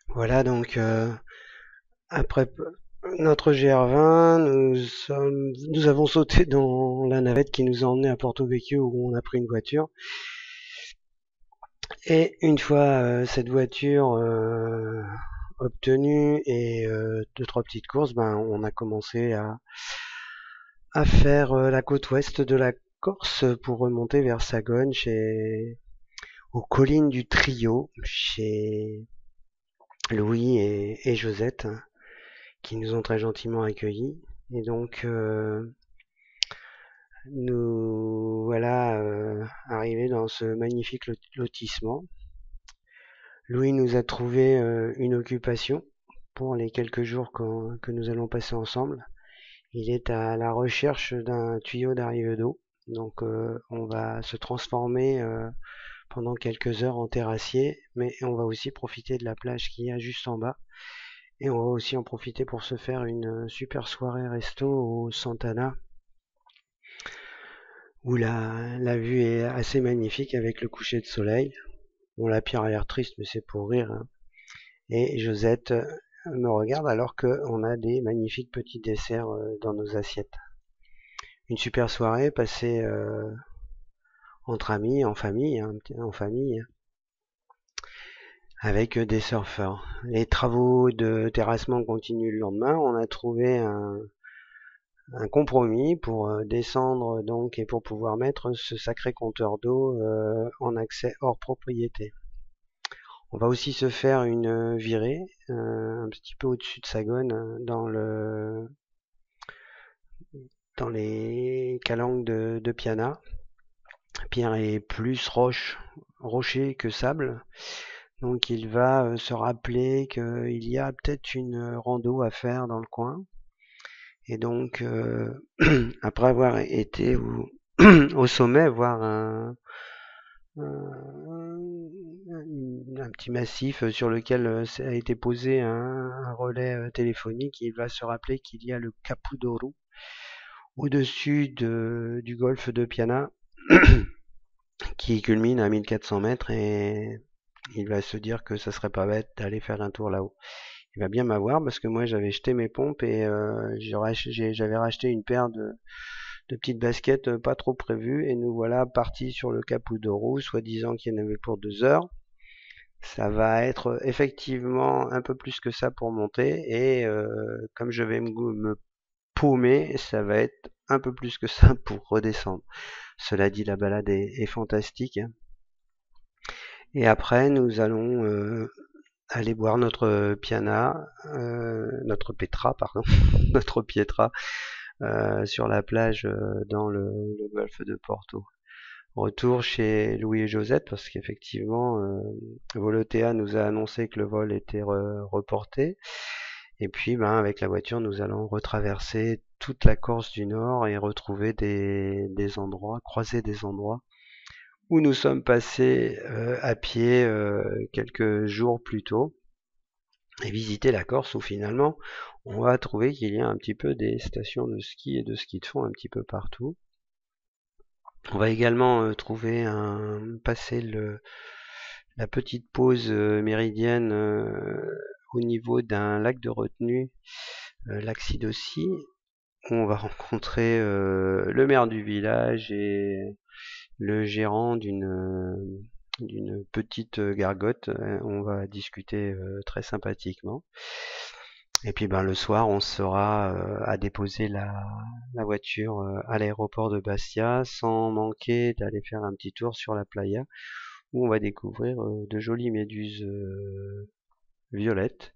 Voilà donc après notre GR20, nous avons sauté dans la navette qui nous a emmenés à Porto Vecchio où on a pris une voiture. Et une fois cette voiture obtenue et deux trois petites courses, ben on a commencé à faire la côte ouest de la Corse pour remonter vers Sagone aux collines du Trio chez Louis et Josette, hein, qui nous ont très gentiment accueillis. Et donc nous voilà arrivés dans ce magnifique lotissement. Louis nous a trouvé une occupation pour les quelques jours que nous allons passer ensemble. Il est à la recherche d'un tuyau d'arrivée d'eau. Donc on va se transformer pendant quelques heures en terrassier, mais on va aussi profiter de la plage qu'il y a juste en bas. Et on va aussi en profiter pour se faire une super soirée resto au Santana, où la vue est assez magnifique avec le coucher de soleil. Bon, la pierre a l'air triste, mais c'est pour rire, hein. Et Josette me regarde alors qu'on a des magnifiques petits desserts dans nos assiettes. Une super soirée passée entre amis, en famille, avec des surfeurs. Les travaux de terrassement continuent le lendemain. On a trouvé un compromis pour descendre donc et pour pouvoir mettre ce sacré compteur d'eau en accès hors propriété. On va aussi se faire une virée un petit peu au-dessus de Sagone dans les calanques de Piana. Pierre est plus rocher que sable. Donc il va se rappeler qu'il y a peut-être une rando à faire dans le coin. Et donc après avoir été au sommet, voir un petit massif sur lequel a été posé un relais téléphonique, il va se rappeler qu'il y a le Capo d'Oro au-dessus du golfe de Piana qui culmine à 1400 mètres et il va se dire que ça serait pas bête d'aller faire un tour là-haut. Il va bien m'avoir parce que moi j'avais jeté mes pompes et j'avais racheté une paire de petites baskets pas trop prévues et nous voilà partis sur le Capo d'Oro, soi-disant qu'il y en avait pour 2 heures. Ça va être effectivement un peu plus que ça pour monter et comme je vais me paumer, ça va être un peu plus que ça pour redescendre. Cela dit, la balade est fantastique. Et après, nous allons aller boire notre Petra, pardon, notre Pietra sur la plage dans le golfe de Porto. Retour chez Louis et Josette parce qu'effectivement, Volotea nous a annoncé que le vol était reporté. Et puis, ben, avec la voiture, nous allons retraverser toute la Corse du Nord et retrouver des endroits, croiser des endroits où nous sommes passés à pied quelques jours plus tôt et visiter la Corse où finalement on va trouver qu'il y a un petit peu des stations de ski et de ski de fond un petit peu partout. On va également passer la petite pause méridienne au niveau d'un lac de retenue, lac Sidossi, où on va rencontrer le maire du village et le gérant d'une petite gargote. On va discuter très sympathiquement. Et puis ben le soir, on sera à déposer la voiture à l'aéroport de Bastia, sans manquer d'aller faire un petit tour sur la playa, où on va découvrir de jolies méduses violettes